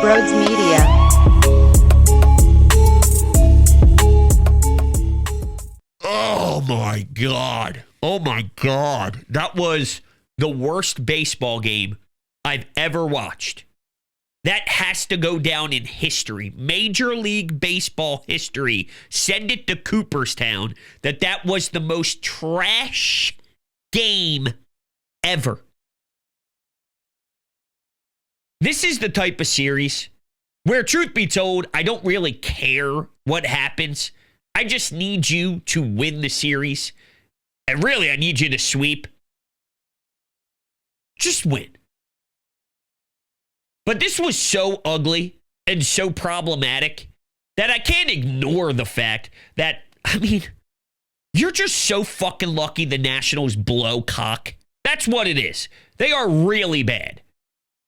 Brodes Media. Oh my God. Oh my God. That was the worst baseball game I've ever watched. That has to go down in history. Major League Baseball history. Send it to Cooperstown that was the most trash game ever. This is the type of series where, truth be told, I don't really care what happens. I just need you to win the series. And really, I need you to sweep. Just win. But this was so ugly and so problematic that I can't ignore the fact that, you're just so fucking lucky the Nationals blow cock. That's what it is. They are really bad.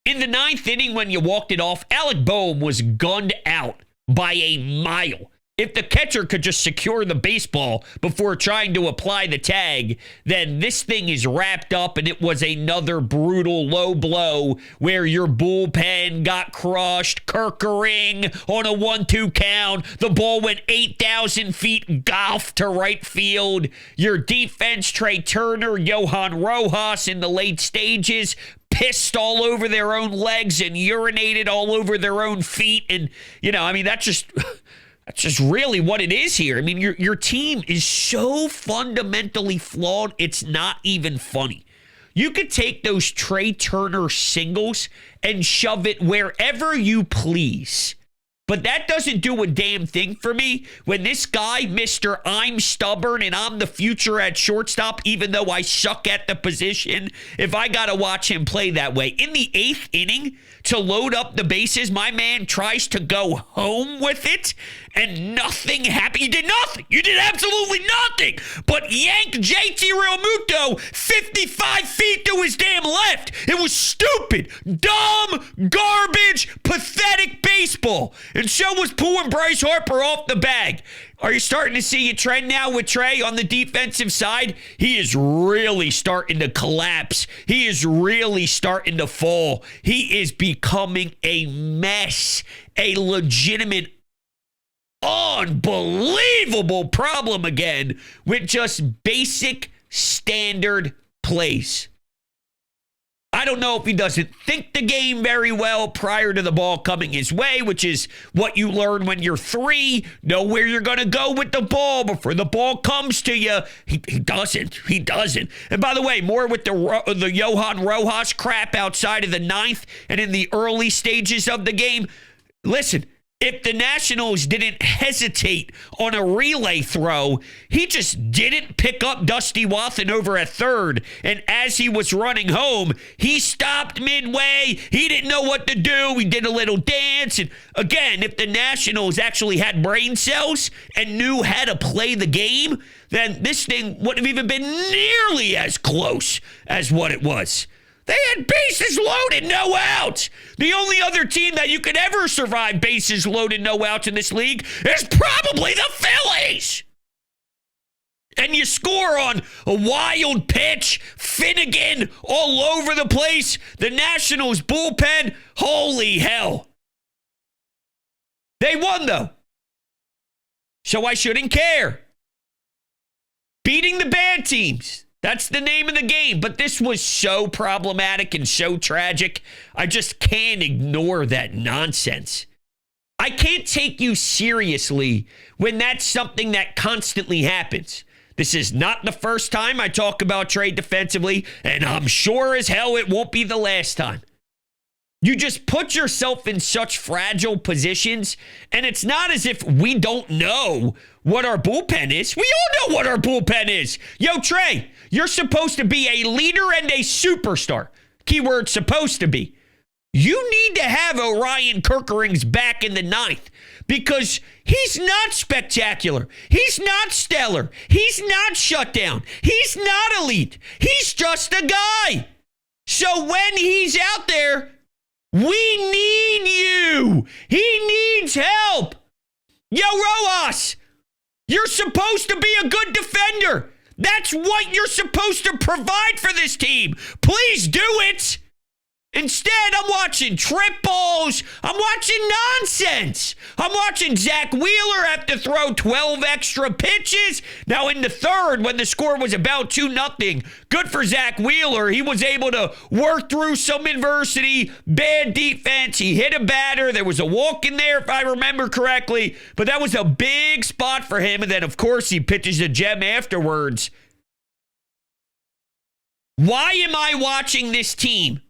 In the ninth inning, when you walked it off, Alec Boehm was gunned out by a mile. If the catcher could just secure the baseball before trying to apply the tag, then this thing is wrapped up, and it was another brutal low blow where your bullpen got crushed, Kirkering on a 1-2 count. The ball went 8,000 feet golf to right field. Your defense, Trey Turner, Johan Rojas in the late stages, pissed all over their own legs and urinated all over their own feet. And, that's just really what it is here. Your team is so fundamentally flawed, it's not even funny. You could take those Trey Turner singles and shove it wherever you please. But that doesn't do a damn thing for me when this guy, Mr. I'm stubborn and I'm the future at shortstop, even though I suck at the position, if I got to watch him play that way. In the eighth inning, to load up the bases, my man tries to go home with it, and nothing happened. You did nothing. You did absolutely nothing but yank JT Realmuto 55 feet to his damn left. It was stupid, dumb, garbage, pathetic baseball. And so was pulling Bryce Harper off the bag. Are you starting to see a trend now with Trey on the defensive side? He is really starting to collapse. He is really starting to fall. He is becoming a mess, a legitimate, unbelievable problem again with just basic standard plays. I don't know if he doesn't think the game very well prior to the ball coming his way, which is what you learn when you're 3. Know where you're going to go with the ball before the ball comes to you. He doesn't. He doesn't. And by the way, more with the Johan Rojas crap outside of the ninth and in the early stages of the game. Listen, if the Nationals didn't hesitate on a relay throw, he just didn't pick up Dusty Wathan over at third. And as he was running home, he stopped midway. He didn't know what to do. He did a little dance. And again, if the Nationals actually had brain cells and knew how to play the game, then this thing wouldn't have even been nearly as close as what it was. They had bases loaded, no outs. The only other team that you could ever survive bases loaded, no outs in this league is probably the Phillies. And you score on a wild pitch, Finnegan all over the place. The Nationals bullpen, holy hell. They won, though. So I shouldn't care. Beating the bad teams. That's the name of the game, but this was so problematic and so tragic. I just can't ignore that nonsense. I can't take you seriously when that's something that constantly happens. This is not the first time I talk about Trey defensively, and I'm sure as hell it won't be the last time. You just put yourself in such fragile positions, and it's not as if we don't know what our bullpen is. We all know what our bullpen is. Yo, Trey, you're supposed to be a leader and a superstar. Keyword supposed to be. You need to have Orion Kirkering's back in the ninth because he's not spectacular. He's not stellar. He's not shut down. He's not elite. He's just a guy. So when he's out there, we need you. He needs help. Yo, Rojas, you're supposed to be a good defender. That's what you're supposed to provide for this team. Please do it. Instead, I'm watching triples. I'm watching nonsense. I'm watching Zach Wheeler have to throw 12 extra pitches. Now, in the third, when the score was about 2-0, good for Zach Wheeler. He was able to work through some adversity, bad defense. He hit a batter. There was a walk in there, if I remember correctly. But that was a big spot for him. And then, of course, he pitches a gem afterwards. Why am I watching this team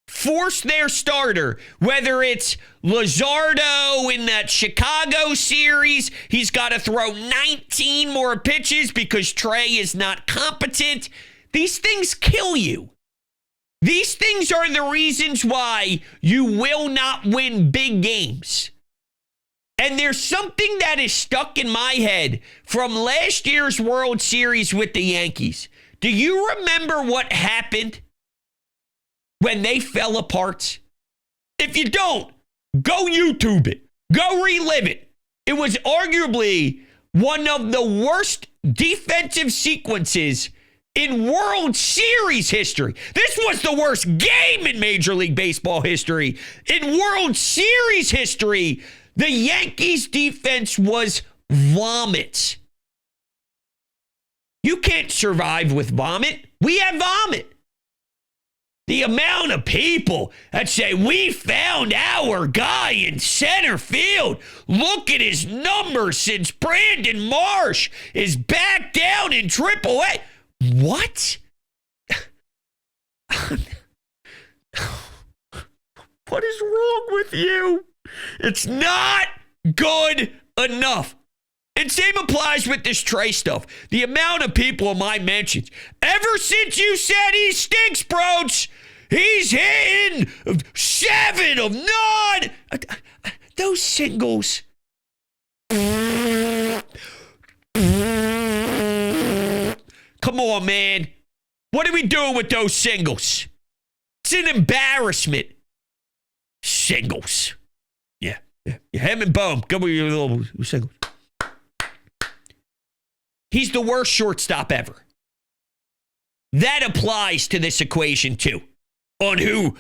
force their starter, whether it's Luzardo in that Chicago series, he's got to throw 19 more pitches because Trey is not competent. These things kill you. These things are the reasons why you will not win big games. And there's something that is stuck in my head from last year's World Series with the Yankees. Do you remember what happened when they fell apart? If you don't, go YouTube it. Go relive it. It was arguably one of the worst defensive sequences in World Series history. This was the worst game in Major League Baseball history. In World Series history, the Yankees defense was vomit. You can't survive with vomit. We have vomit. The amount of people that say, we found our guy in center field. Look at his numbers since Brandon Marsh is back down in AAA. What? What is wrong with you? It's not good enough. And same applies with this Trey stuff. The amount of people in my mentions, ever since you said he stinks, Brodes, he's hitting 7 of 9. Those singles. Come on, man. What are we doing with those singles? It's an embarrassment. Singles. Yeah. Him and Bohm. Go with your little singles. He's the worst shortstop ever. That applies to this equation, too, on who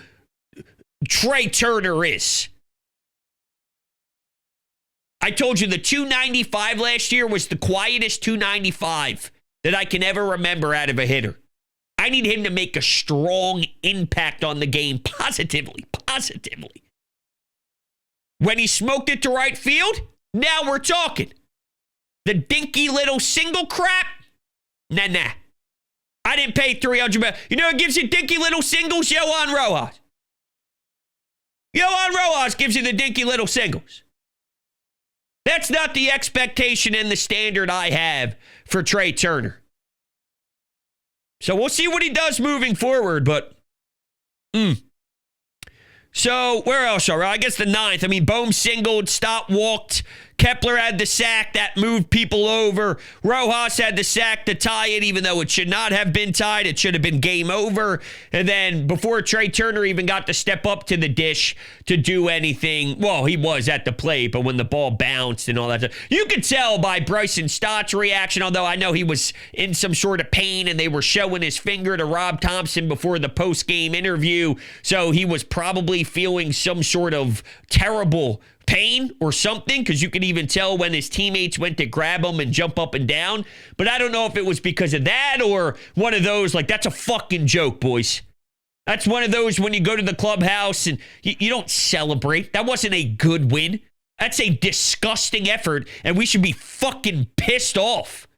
Trey Turner is. I told you the 295 last year was the quietest 295 that I can ever remember out of a hitter. I need him to make a strong impact on the game positively. When he smoked it to right field, now we're talking. The dinky little single crap? Nah. I didn't pay $300. You know who gives you dinky little singles? Yohan Rojas. Yohan Rojas gives you the dinky little singles. That's not the expectation and the standard I have for Trey Turner. So we'll see what he does moving forward, but So where else are we? I guess the 9th. I mean, Bohm singled, Stott walked. Kepler had the sack that moved people over. Rojas had the sack to tie it, even though it should not have been tied. It should have been game over. And then before Trey Turner even got to step up to the dish to do anything, well, he was at the plate, but when the ball bounced and all that stuff, you could tell by Bryson Stott's reaction, although I know he was in some sort of pain and they were showing his finger to Rob Thompson before the post-game interview. So he was probably feeling some sort of terrible pain or something, because you could even tell when his teammates went to grab him and jump up and down. But I don't know if it was because of that or one of those, like, that's a fucking joke, boys. That's one of those when you go to the clubhouse and you don't celebrate. That wasn't a good win. That's a disgusting effort, and we should be fucking pissed off.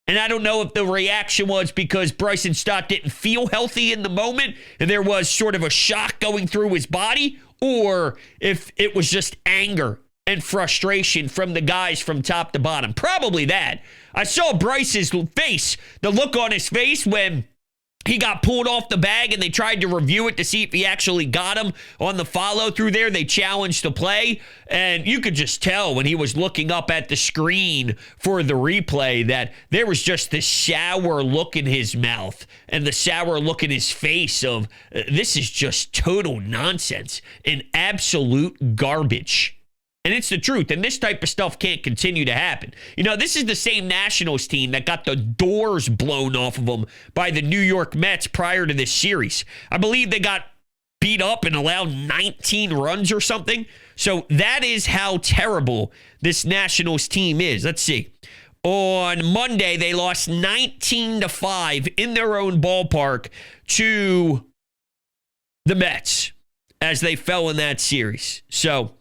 And I don't know if the reaction was because Bryson Stott didn't feel healthy in the moment and there was sort of a shock going through his body, or if it was just anger and frustration from the guys from top to bottom. Probably that. I saw Bryce's face, the look on his face when he got pulled off the bag and they tried to review it to see if he actually got him on the follow through there. They challenged the play, and you could just tell when he was looking up at the screen for the replay that there was just this sour look in his mouth and the sour look in his face of this is just total nonsense and absolute garbage. And it's the truth. And this type of stuff can't continue to happen. You know, this is the same Nationals team that got the doors blown off of them by the New York Mets prior to this series. I believe they got beat up and allowed 19 runs or something. So that is how terrible this Nationals team is. Let's see. On Monday, they lost 19-5 in their own ballpark to the Mets as they fell in that series. So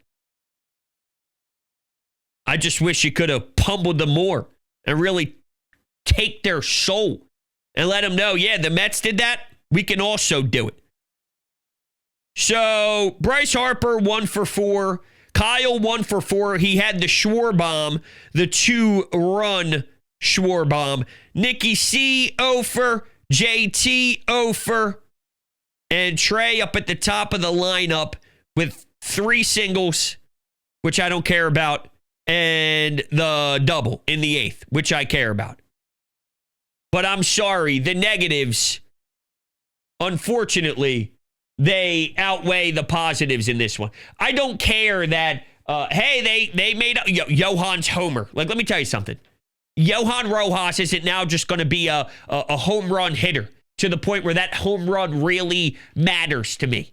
I just wish you could have pummeled them more and really take their soul and let them know, yeah, the Mets did that. We can also do it. So Bryce Harper, 1 for 4. Kyle, 1 for 4. He had the Schwarber bomb, the 2-run Schwarber bomb. Nicky C, 0 for. JT, 0 for. And Trey up at the top of the lineup with 3 singles, which I don't care about, and the double in the 8th, which I care about. But I'm sorry, the negatives, unfortunately, they outweigh the positives in this one. I don't care that, hey, they made Johan's homer. Like, let me tell you something. Johan Rojas isn't now just going to be a home run hitter to the point where that home run really matters to me.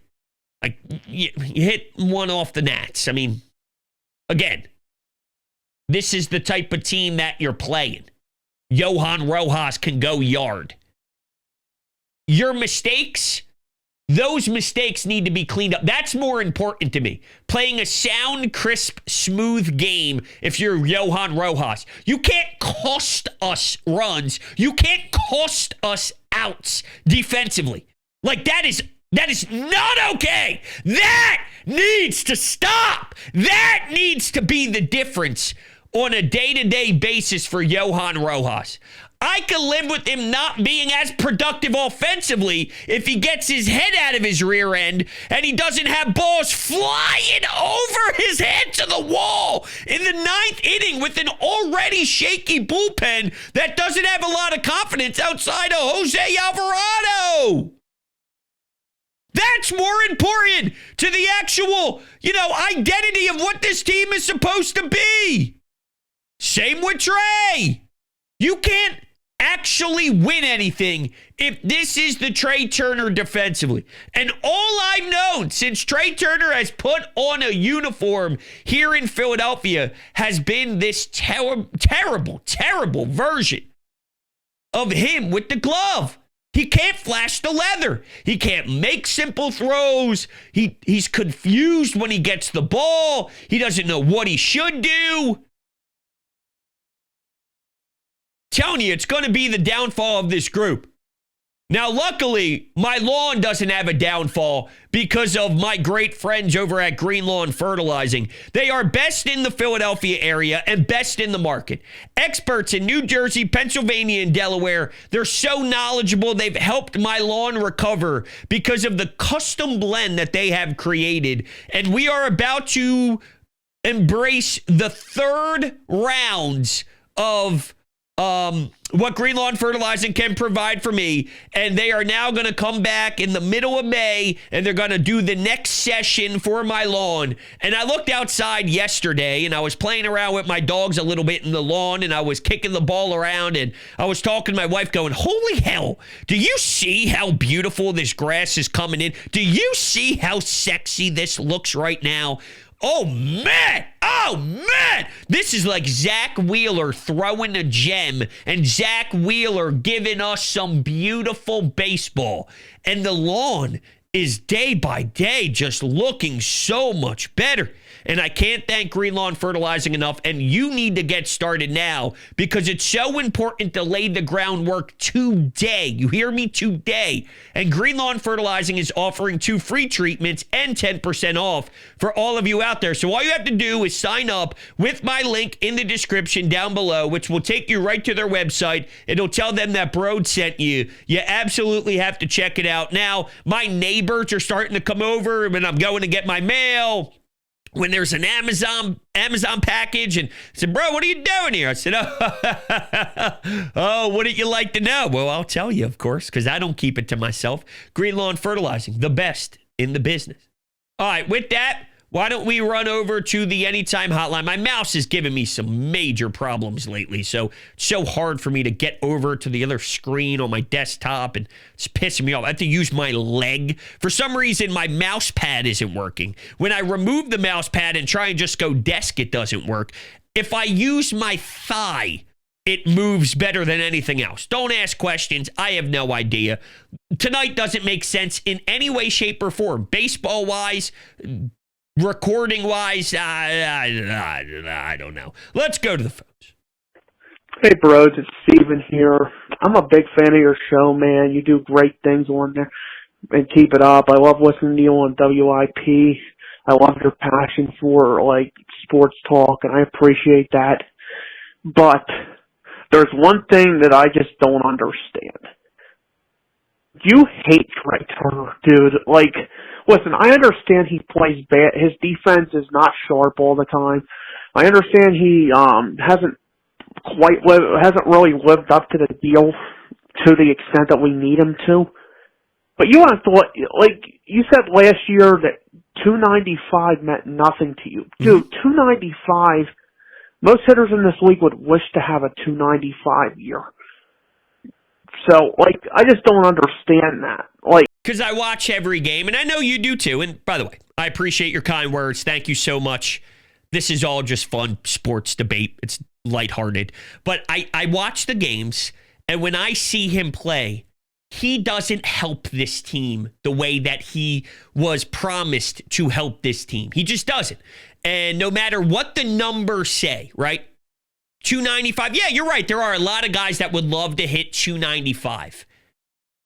Like, you hit one off the Nats. I mean, again, this is the type of team that you're playing. Johan Rojas can go yard. Your mistakes, those mistakes need to be cleaned up. That's more important to me. Playing a sound, crisp, smooth game if you're Johan Rojas. You can't cost us runs. You can't cost us outs defensively. Like, that is not okay. That needs to stop. That needs to be the difference on a day-to-day basis for Johan Rojas. I can live with him not being as productive offensively if he gets his head out of his rear end and he doesn't have balls flying over his head to the wall in the 9th inning with an already shaky bullpen that doesn't have a lot of confidence outside of Jose Alvarado. That's more important to the actual, identity of what this team is supposed to be. Same with Trey. You can't actually win anything if this is the Trey Turner defensively. And all I've known since Trey Turner has put on a uniform here in Philadelphia has been this terrible version of him with the glove. He can't flash the leather. He can't make simple throws. He's confused when he gets the ball. He doesn't know what he should do. Telling you, it's going to be the downfall of this group. Now, luckily, my lawn doesn't have a downfall because of my great friends over at Green Lawn Fertilizing. They are best in the Philadelphia area and best in the market. Experts in New Jersey, Pennsylvania, and Delaware. They're so knowledgeable. They've helped my lawn recover because of the custom blend that they have created. And we are about to embrace the 3rd rounds of what Green Lawn Fertilizing can provide for me. And they are now going to come back in the middle of May and they're going to do the next session for my lawn. And I looked outside yesterday and I was playing around with my dogs a little bit in the lawn and I was kicking the ball around and I was talking to my wife going, holy hell, do you see how beautiful this grass is coming in? Do you see how sexy this looks right now? Oh, man. This is like Zach Wheeler throwing a gem and Zach Wheeler giving us some beautiful baseball. And the lawn is day by day just looking so much better. And I can't thank Green Lawn Fertilizing enough. And you need to get started now because it's so important to lay the groundwork today. You hear me? Today. And Green Lawn Fertilizing is offering 2 free treatments and 10% off for all of you out there. So all you have to do is sign up with my link in the description down below, which will take you right to their website. It'll tell them that Brodes sent you. You absolutely have to check it out. Now, my neighbors are starting to come over when I'm going to get my mail. When there's an Amazon package and I said, bro, what are you doing here? I said, oh, wouldn't you like to know? Well, I'll tell you, of course, because I don't keep it to myself. Green Lawn Fertilizing, the best in the business. All right, with that, why don't we run over to the Anytime Hotline? My mouse is giving me some major problems lately, so it's so hard for me to get over to the other screen on my desktop, and it's pissing me off. I have to use my leg. For some reason, my mouse pad isn't working. When I remove the mouse pad and try and just go desk, it doesn't work. If I use my thigh, it moves better than anything else. Don't ask questions. I have no idea. Tonight doesn't make sense in any way, shape, or form. Baseball-wise, recording-wise, I don't know. Let's go to the phones. Hey, Brodes, it's Steven here. I'm a big fan of your show, man. You do great things on there, and keep it up. I love listening to you on WIP. I love your passion for, sports talk, and I appreciate that. But there's one thing that I just don't understand. You hate Trey Turner, dude. Listen, I understand he plays bad. His defense is not sharp all the time. I understand he hasn't really lived up to the deal to the extent that we need him to. But you would have thought, you said last year that 295 meant nothing to you. Dude, 295, most hitters in this league would wish to have a 295 year. So, I just don't understand that. Because I watch every game, and I know you do too. And by the way, I appreciate your kind words. Thank you so much. This is all just fun sports debate. It's lighthearted. But I watch the games, and when I see him play, he doesn't help this team the way that he was promised to help this team. He just doesn't. And no matter what the numbers say, right? 295. Yeah, you're right. There are a lot of guys that would love to hit 295.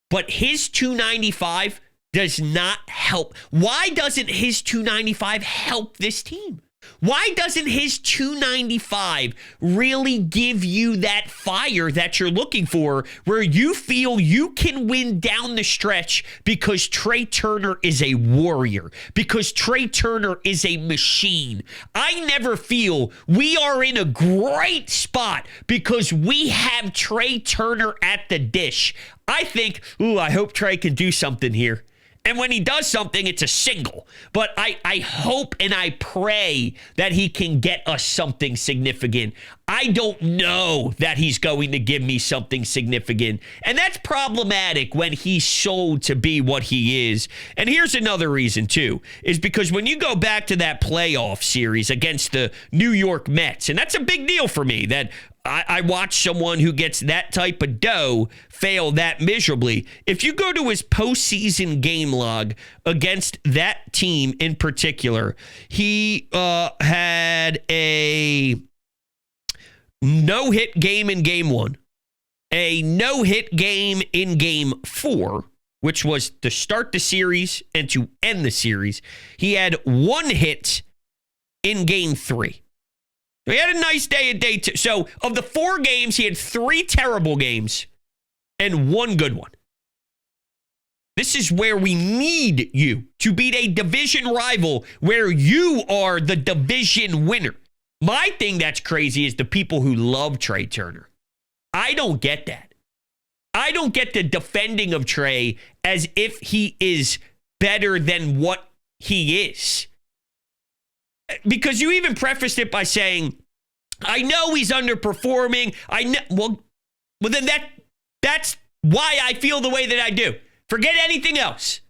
But his 295 does not help. Why doesn't his 295 help this team? Why doesn't his 295 really give you that fire that you're looking for, where you feel you can win down the stretch because Trey Turner is a warrior, because Trey Turner is a machine? I never feel we are in a great spot because we have Trey Turner at the dish. I think, I hope Trey can do something here. And when he does something, it's a single. But I hope and I pray that he can get us something significant. I don't know that he's going to give me something significant. And that's problematic when he's sold to be what he is. And here's another reason, too, is because when you go back to that playoff series against the New York Mets, and that's a big deal for me, that I watch someone who gets that type of dough fail that miserably. If you go to his postseason game log against that team in particular, he had a no-hit game in game 1, a no-hit game in game 4, which was to start the series and to end the series. He had 1 hit in game 3. He had a nice day at day 2. So of the 4 games, he had 3 terrible games and 1 good one. This is where we need you to beat a division rival where you are the division winner. My thing that's crazy is the people who love Trey Turner. I don't get that. I don't get the defending of Trey as if he is better than what he is. Because you even prefaced it by saying, I know he's underperforming. I know. Well, then that's why I feel the way that I do. Forget anything else.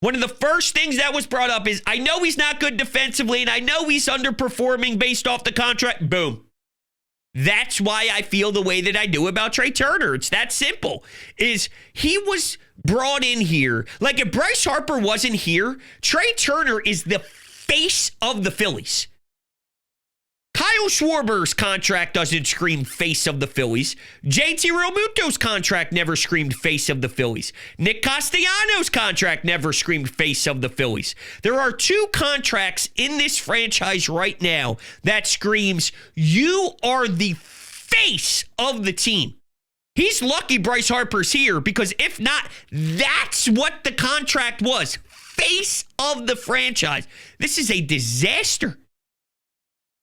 One of the first things that was brought up is, I know he's not good defensively, and I know he's underperforming based off the contract. Boom. That's why I feel the way that I do about Trey Turner. It's that simple. Is he was brought in here. Like, if Bryce Harper wasn't here, Trey Turner is the face of the Phillies. Kyle Schwarber's contract doesn't scream face of the Phillies. JT Realmuto's contract never screamed face of the Phillies. Nick Castellanos' contract never screamed face of the Phillies. There are 2 contracts in this franchise right now that screams, you are the face of the team. He's lucky Bryce Harper's here, because if not, that's what the contract was. Face of the franchise. This is a disaster.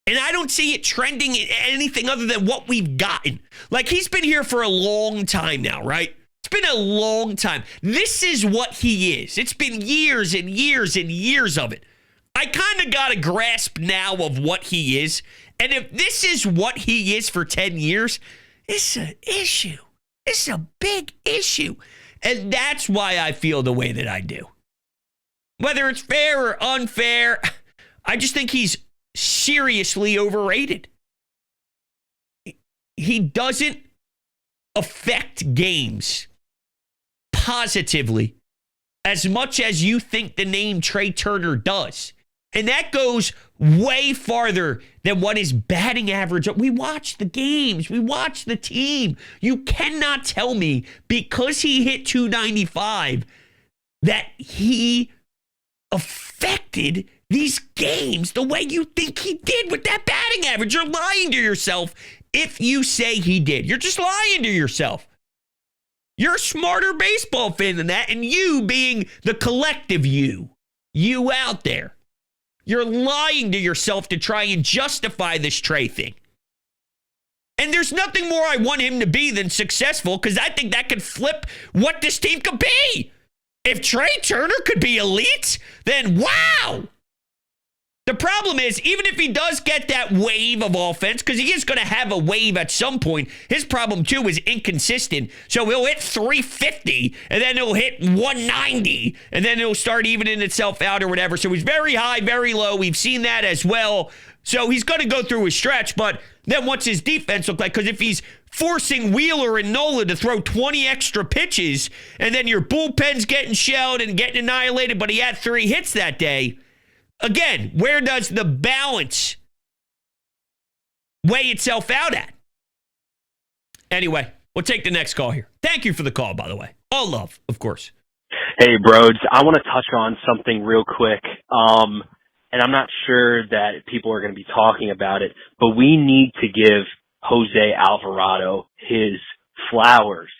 And I don't see it trending in anything other than what we've gotten. Like, he's been here for a long time now, right? It's been a long time. This is what he is. It's been years and years and years of it. I kind of got a grasp now of what he is. And if this is what he is for 10 years, it's an issue. It's a big issue. And that's why I feel the way that I do. Whether it's fair or unfair, I just think he's seriously overrated. He doesn't affect games positively as much as you think the name Trey Turner does. And that goes way farther than what his batting average. We watch the games. We watch the team. You cannot tell me because he hit 295 that he affected these games the way you think he did with that batting average. You're lying to yourself if you say he did. You're just lying to yourself. You're a smarter baseball fan than that, and you being the collective you out there. You're lying to yourself to try and justify this Trey thing. And there's nothing more I want him to be than successful, because I think that could flip what this team could be. If Trey Turner could be elite, then wow. The problem is, even if he does get that wave of offense, because he is going to have a wave at some point, his problem, too, is inconsistent. So he'll hit 350, and then he'll hit 190, and then it'll start evening itself out or whatever. So he's very high, very low. We've seen that as well. So he's going to go through his stretch, but then what's his defense look like? Because if he's forcing Wheeler and Nola to throw 20 extra pitches, and then your bullpen's getting shelled and getting annihilated, but he had 3 hits that day, again, where does the balance weigh itself out at? Anyway, we'll take the next call here. Thank you for the call, by the way. All love, of course. Hey, Brodes. I want to touch on something real quick. And I'm not sure that people are going to be talking about it, but we need to give Jose Alvarado his flowers.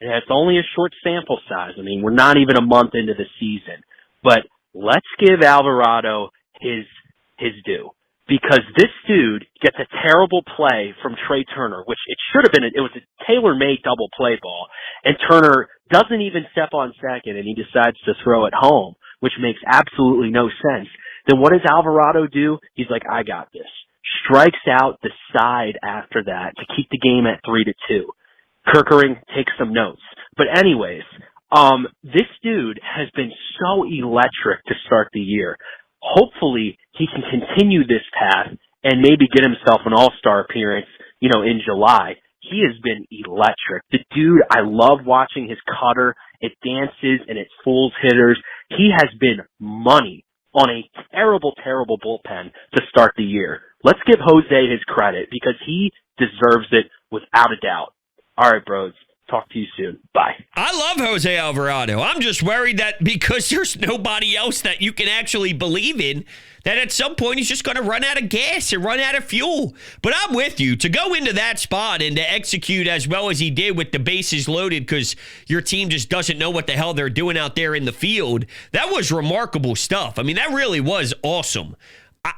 And it's only a short sample size. I mean, we're not even a month into the season, but let's give Alvarado his due, because this dude gets a terrible play from Trey Turner, which it should have been. It was a tailor-made double play ball, and Turner doesn't even step on second, and he decides to throw it home, which makes absolutely no sense. Then what does Alvarado do? He's like, I got this. Strikes out the side after that to keep the game at 3-2. Kerkering takes some notes. But anyways, this dude has been so electric to start the year. Hopefully he can continue this path and maybe get himself an all-star appearance, in July. He has been electric. The dude, I love watching his cutter. It dances and it fools hitters. He has been money on a terrible, terrible bullpen to start the year. Let's give Jose his credit, because he deserves it without a doubt. All right, Brodes. Talk to you soon. Bye. I love Jose Alvarado. I'm just worried that because there's nobody else that you can actually believe in, that at some point he's just going to run out of gas and run out of fuel. But I'm with you. To go into that spot and to execute as well as he did with the bases loaded because your team just doesn't know what the hell they're doing out there in the field, that was remarkable stuff. I mean, that really was awesome.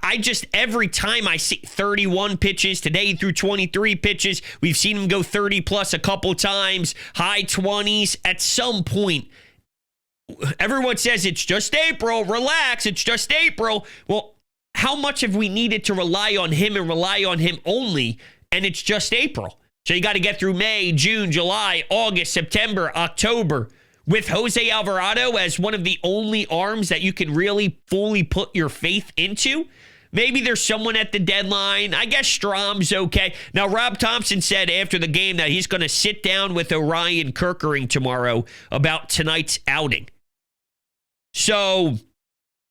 I just, every time I see 31 pitches, today he threw 23 pitches. We've seen him go 30 plus a couple times, high 20s. At some point, everyone says it's just April, relax, it's just April. Well, how much have we needed to rely on him and rely on him only, and it's just April? So you got to get through May, June, July, August, September, October. With Jose Alvarado as one of the only arms that you can really fully put your faith into. Maybe there's someone at the deadline. I guess Strom's okay. Now, Rob Thompson said after the game that he's going to sit down with Orion Kerkering tomorrow about tonight's outing. So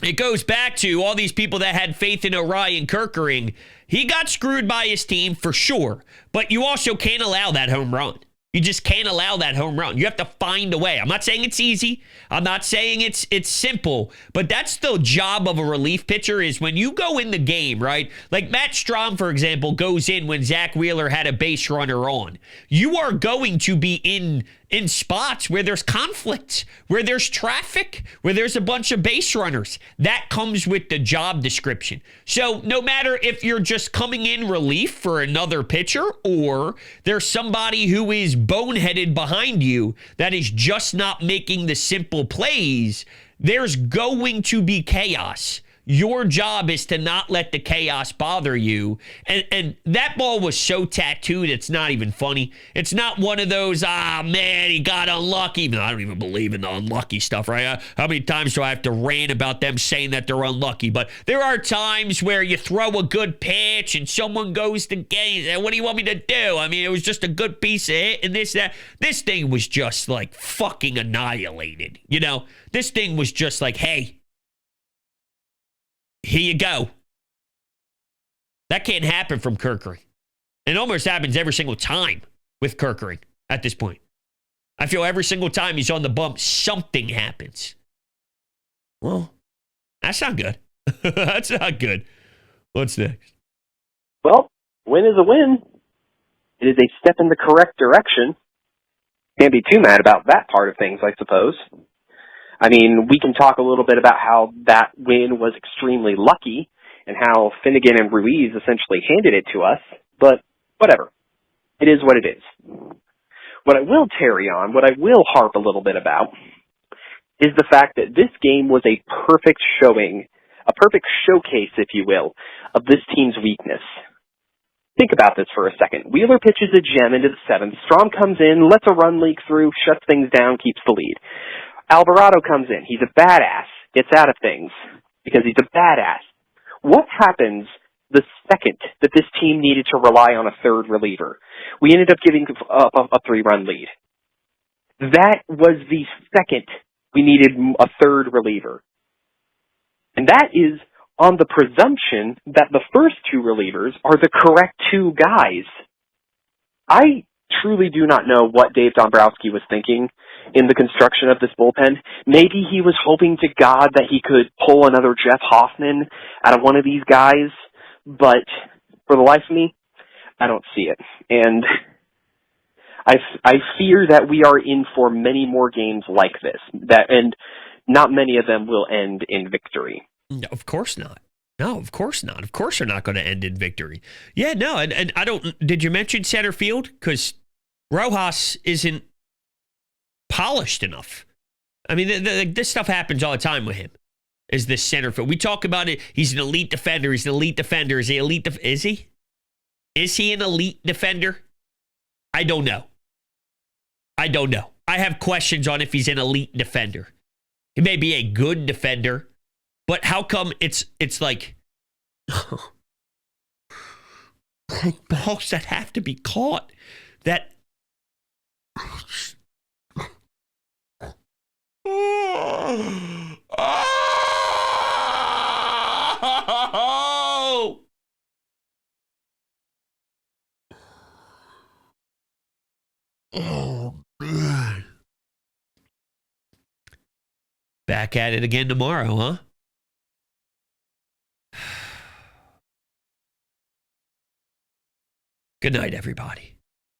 it goes back to all these people that had faith in Orion Kerkering. He got screwed by his team for sure, but you also can't allow that home run. You just can't allow that home run. You have to find a way. I'm not saying it's easy. I'm not saying it's simple, but that's the job of a relief pitcher is when you go in the game, right? Like Matt Strom, for example, goes in when Zach Wheeler had a base runner on. You are going to be in spots where there's conflict, where there's traffic, where there's a bunch of base runners. That comes with the job description. So no matter if you're just coming in relief for another pitcher or there's somebody who is boneheaded behind you that is just not making the simple plays, there's going to be chaos. Your job is to not let the chaos bother you. And that ball was so tattooed, it's not even funny. It's not one of those, man, he got unlucky. Even though I don't even believe in the unlucky stuff, right? How many times do I have to rant about them saying that they're unlucky? But there are times where you throw a good pitch and someone goes to get it. What do you want me to do? I mean, it was just a good piece of hit and this, that. This thing was just like fucking annihilated. You know, this thing was just like, hey, here you go. That can't happen from Kerkering. It almost happens every single time with Kerkering at this point. I feel every single time he's on the bump, something happens. Well, that's not good. That's not good. What's next? Well, win is a win. It is a step in the correct direction. Can't be too mad about that part of things, I suppose. I mean, we can talk a little bit about how that win was extremely lucky and how Finnegan and Ruiz essentially handed it to us, but whatever. It is what it is. What I will tarry on, what I will harp a little bit about, is the fact that this game was a perfect showing, a perfect showcase, if you will, of this team's weakness. Think about this for a second. Wheeler pitches a gem into the seventh. Strom comes in, lets a run leak through, shuts things down, keeps the lead. Alvarado comes in. He's a badass. Gets out of things because he's a badass. What happens the second that this team needed to rely on a third reliever? We ended up giving up a 3-run lead. That was the second we needed a third reliever. And that is on the presumption that the first 2 relievers are the correct 2 guys. I truly do not know what Dave Dombrowski was thinking in the construction of this bullpen. Maybe he was hoping to God that he could pull another Jeff Hoffman out of one of these guys, but for the life of me, I don't see it. And I fear that we are in for many more games like this, and not many of them will end in victory. No, of course not. No, of course not. Of course they're not going to end in victory. Yeah, no, and I don't... Did you mention center field? Because Rojas isn't polished enough. I mean, this stuff happens all the time with him, is this center field. We talk about it. He's an elite defender. He's an elite defender. Is he elite? Is he? Is he an elite defender? I don't know. I don't know. I have questions on if he's an elite defender. He may be a good defender, but how come it's like balls that have to be caught that oh man. Back at it again tomorrow, huh? Good night, everybody.